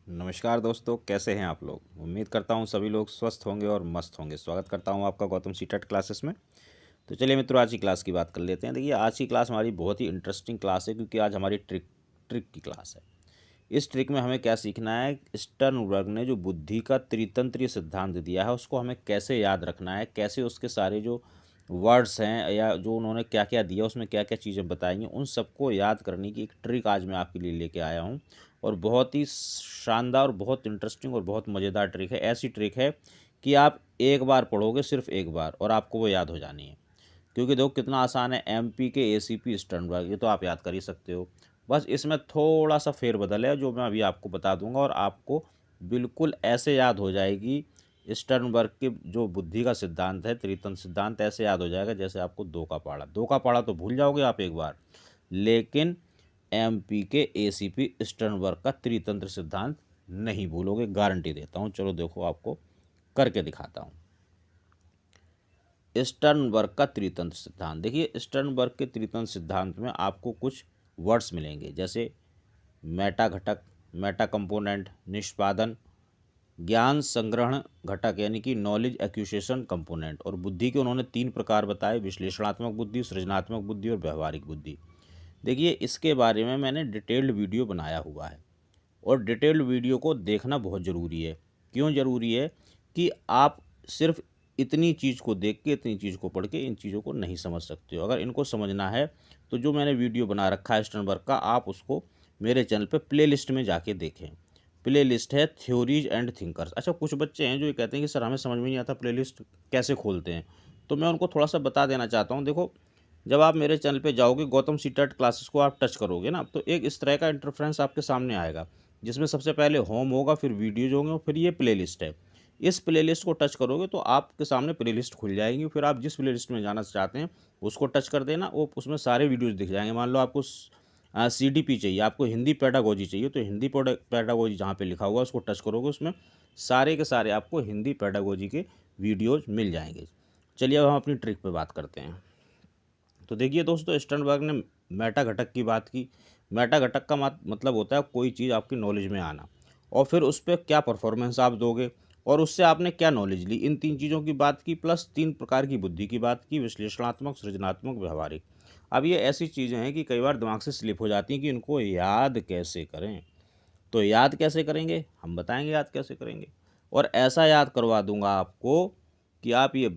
नमस्कार दोस्तों, कैसे हैं आप लोग। उम्मीद करता हूं सभी लोग स्वस्थ होंगे और मस्त होंगे। स्वागत करता हूं आपका गौतम सीटेट क्लासेस में। तो चलिए मित्रों, आज की क्लास की बात कर लेते हैं। देखिए, आज की क्लास हमारी बहुत ही इंटरेस्टिंग क्लास है, क्योंकि आज हमारी ट्रिक की क्लास है। इस ट्रिक में हमें क्या सीखना है, स्टर्नबर्ग ने जो बुद्धि का त्रितंत्रीय सिद्धांत दिया है उसको हमें कैसे याद रखना है, कैसे उसके सारे जो वर्ड्स हैं या जो उन्होंने क्या क्या दिया उसमें क्या क्या चीज़ें बताई हैं, उन सबको याद करने की एक ट्रिक आज मैं आपके लिए लेके आया हूँ। और बहुत ही शानदार, बहुत इंटरेस्टिंग और बहुत मज़ेदार ट्रिक है। ऐसी ट्रिक है कि आप एक बार पढ़ोगे, सिर्फ एक बार, और आपको वो याद हो जानी है। क्योंकि देखो कितना आसान है, एमपी के एसीपी स्टर्नबर्ग, ये तो आप याद कर ही सकते हो। बस इसमें थोड़ा सा फेरबदल है जो मैं अभी आपको बता दूंगा, और आपको बिल्कुल ऐसे याद हो जाएगी। स्टर्नबर्ग के जो बुद्धि का सिद्धांत है, त्रितंत्र सिद्धांत, ऐसे याद हो जाएगा जैसे आपको दो का पढ़ा तो भूल जाओगे आप एक बार, लेकिन एमपी के एसीपी स्टर्नबर्ग का त्रितंत्र सिद्धांत नहीं भूलोगे, गारंटी देता हूँ। चलो देखो, आपको करके दिखाता हूँ। स्टर्नबर्ग का त्रितंत्र सिद्धांत। देखिए, स्टर्नबर्ग के त्रितंत्र सिद्धांत में आपको कुछ वर्ड्स मिलेंगे, जैसे मेटा घटक, मेटा कंपोनेंट, निष्पादन, ज्ञान संग्रहण घटक यानी कि नॉलेज एक्विजिशन कंपोनेंट, और बुद्धि के उन्होंने 3 प्रकार बताए: विश्लेषणात्मक बुद्धि, सृजनात्मक बुद्धि और व्यवहारिक बुद्धि। देखिए, इसके बारे में मैंने डिटेल्ड वीडियो बनाया हुआ है, और डिटेल्ड वीडियो को देखना बहुत ज़रूरी है। क्यों ज़रूरी है? कि आप सिर्फ इतनी चीज़ को देख के, इतनी चीज़ को पढ़ के इन चीज़ों को नहीं समझ सकते हो। अगर इनको समझना है तो जो मैंने वीडियो बना रखा है स्टर्नबर्ग का, आप उसको मेरे चैनल पे प्लेलिस्ट में जाके देखें। प्लेलिस्ट है थ्योरीज एंड थिंकर्स। अच्छा, कुछ बच्चे हैं जो ये कहते हैं कि सर हमें समझ में नहीं आता प्लेलिस्ट कैसे खोलते हैं, तो मैं उनको थोड़ा सा बता देना चाहता हूँ। देखो, जब आप मेरे चैनल पे जाओगे, गौतम सीटेट क्लासेस को आप टच करोगे ना, तो एक इस तरह का इंटरफ्रेंस आपके सामने आएगा, जिसमें सबसे पहले होम होगा, फिर वीडियोज होंगे, और फिर ये प्लेलिस्ट है। इस प्लेलिस्ट को टच करोगे तो आपके सामने प्लेलिस्ट खुल जाएगी। फिर आप जिस प्लेलिस्ट में जाना चाहते हैं उसको टच कर देना, वो उसमें सारे वीडियोज दिख जाएंगे। मान लो आपको सीडीपी चाहिए, आपको हिंदी पेडागोजी चाहिए, तो हिंदी पेडागोजी जहाँ पे लिखा हुआ है उसको टच करोगे, उसमें सारे के सारे आपको हिंदी पेडागोजी के वीडियोज मिल जाएंगे। चलिए अब हम अपनी ट्रिक पे बात करते हैं। तो देखिए दोस्तों, स्टर्नबर्ग ने मेटा घटक की बात की। मेटा घटक का मतलब होता है कोई चीज़ आपकी नॉलेज में आना, और फिर उस पर क्या परफॉर्मेंस आप दोगे, और उससे आपने क्या नॉलेज ली। इन 3 चीज़ों की बात की, प्लस 3 प्रकार की बुद्धि की बात की: विश्लेषणात्मक, सृजनात्मक, व्यवहारिक। अब ये ऐसी चीज़ें हैं कि कई बार दिमाग से स्लिप हो जाती हैं कि इनको याद कैसे करें। तो याद कैसे करेंगे, हम बताएंगे याद कैसे करेंगे। और ऐसा याद करवा दूंगा आपको कि आप ये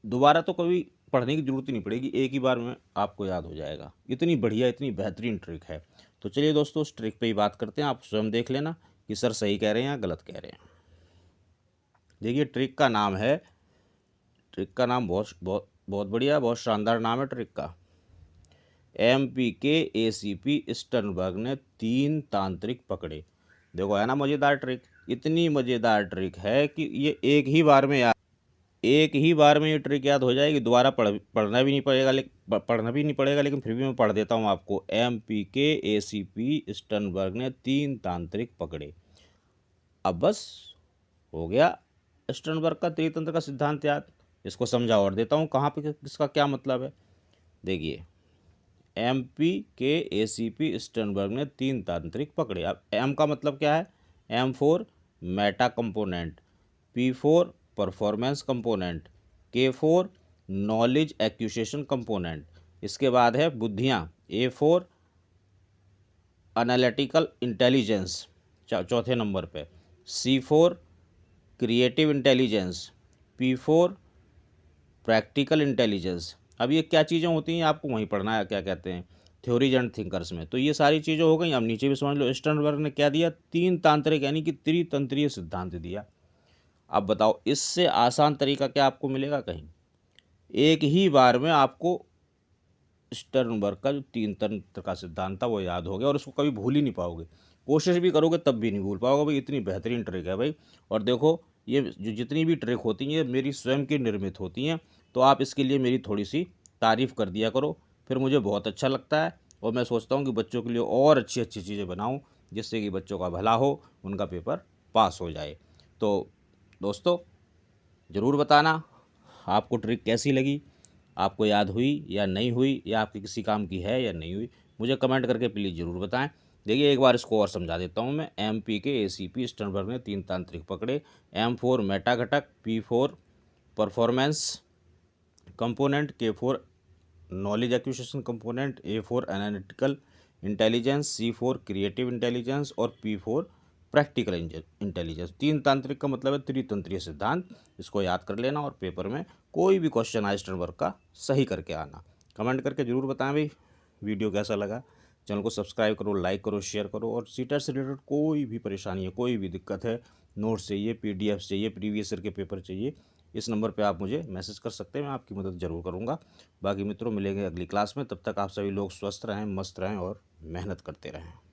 दोबारा तो कभी पढ़ने की ज़रूरत ही नहीं पड़ेगी, एक ही बार में आपको याद हो जाएगा। इतनी बढ़िया, इतनी बेहतरीन ट्रिक है। तो चलिए दोस्तों, उस ट्रिक पे ही बात करते हैं। आप स्वयं देख लेना कि सर सही कह रहे हैं या गलत कह रहे हैं। देखिए, ट्रिक का नाम बहुत बहुत बहुत बढ़िया, बहुत शानदार नाम है ट्रिक का। एमपी के एसीपी स्टर्नबर्ग ने 3 तांत्रिक पकड़े। देखो, है ना मज़ेदार ट्रिक। इतनी मज़ेदार ट्रिक है कि ये एक ही बार में ये ट्रिक याद हो जाएगी। दोबारा पढ़ना भी नहीं पड़ेगा, लेकिन फिर भी मैं पढ़ देता हूँ आपको। एमपी के एसीपी स्टर्नबर्ग ने 3 तांत्रिक पकड़े। अब बस हो गया स्टर्नबर्ग का त्रितंत्र का सिद्धांत याद। इसको समझा और देता हूँ कहाँ पे किसका क्या मतलब है। देखिए, एमपी के एसीपी स्टर्नबर्ग ने 3 तांत्रिक पकड़े। अब एम का मतलब क्या है? M four meta component, P four performance component, K four knowledge acquisition component. इसके बाद है बुद्धियाँ: ए फोर एनालिटिकल इंटेलिजेंस चौथे नंबर पे, C four creative intelligence, P four practical intelligence. अब ये क्या चीज़ें होती हैं आपको वहीं पढ़ना है, क्या कहते हैं, थ्योरीज एंड थिंकर्स में। तो ये सारी चीज़ें हो गई। अब नीचे भी समझ लो, स्टर्नबर्ग ने क्या दिया? 3 तांत्रिक यानी कि त्रितंत्रीय सिद्धांत दिया। अब बताओ, इससे आसान तरीका क्या आपको मिलेगा कहीं? एक ही बार में आपको स्टर्नबर्ग का जो 3 तंत्र का सिद्धांत था वो याद हो गया, और उसको कभी भूल ही नहीं पाओगे। कोशिश भी करोगे तब भी नहीं भूल पाओगे भाई। इतनी बेहतरीन ट्रिक है भाई। और देखो, ये जो जितनी भी ट्रिक होती हैं ये मेरी स्वयं की निर्मित होती हैं, तो आप इसके लिए मेरी थोड़ी सी तारीफ़ कर दिया करो, फिर मुझे बहुत अच्छा लगता है। और मैं सोचता हूँ कि बच्चों के लिए और अच्छी अच्छी चीज़ें बनाऊँ, जिससे कि बच्चों का भला हो, उनका पेपर पास हो जाए। तो दोस्तों, ज़रूर बताना आपको ट्रिक कैसी लगी, आपको याद हुई या नहीं हुई, या आपके किसी काम की है या नहीं हुई। मुझे कमेंट करके प्लीज़ ज़रूर बताएं। देखिए एक बार इसको और समझा देता हूँ मैं। MP के ACP स्टर्नबर्ग ने 3 तांत्रिक पकड़े। M4 मेटा घटक, P4 performance component, K4 knowledge acquisition component, A4 analytical intelligence, C4 creative intelligence और P4 प्रैक्टिकल इंटेलिजेंस। 3 तांत्रिक का मतलब है त्रितंत्रीय सिद्धांत। इसको याद कर लेना और पेपर में कोई भी क्वेश्चन आए स्टर्नबर्ग का सही करके आना। कमेंट करके ज़रूर बताएं भाई वीडियो कैसा लगा। चैनल को सब्सक्राइब करो, लाइक करो, शेयर करो। और सीटेट से रिलेटेड कोई भी परेशानी है, कोई भी दिक्कत है, नोट्स चाहिए, PDF चाहिए, प्रीवियस ईयर के पेपर चाहिए, इस नंबर पे आप मुझे मैसेज कर सकते हैं। मैं आपकी मदद ज़रूर करूँगा। बाकी मित्रों मिलेंगे अगली क्लास में। तब तक आप सभी लोग स्वस्थ रहें, मस्त रहें और मेहनत करते रहें।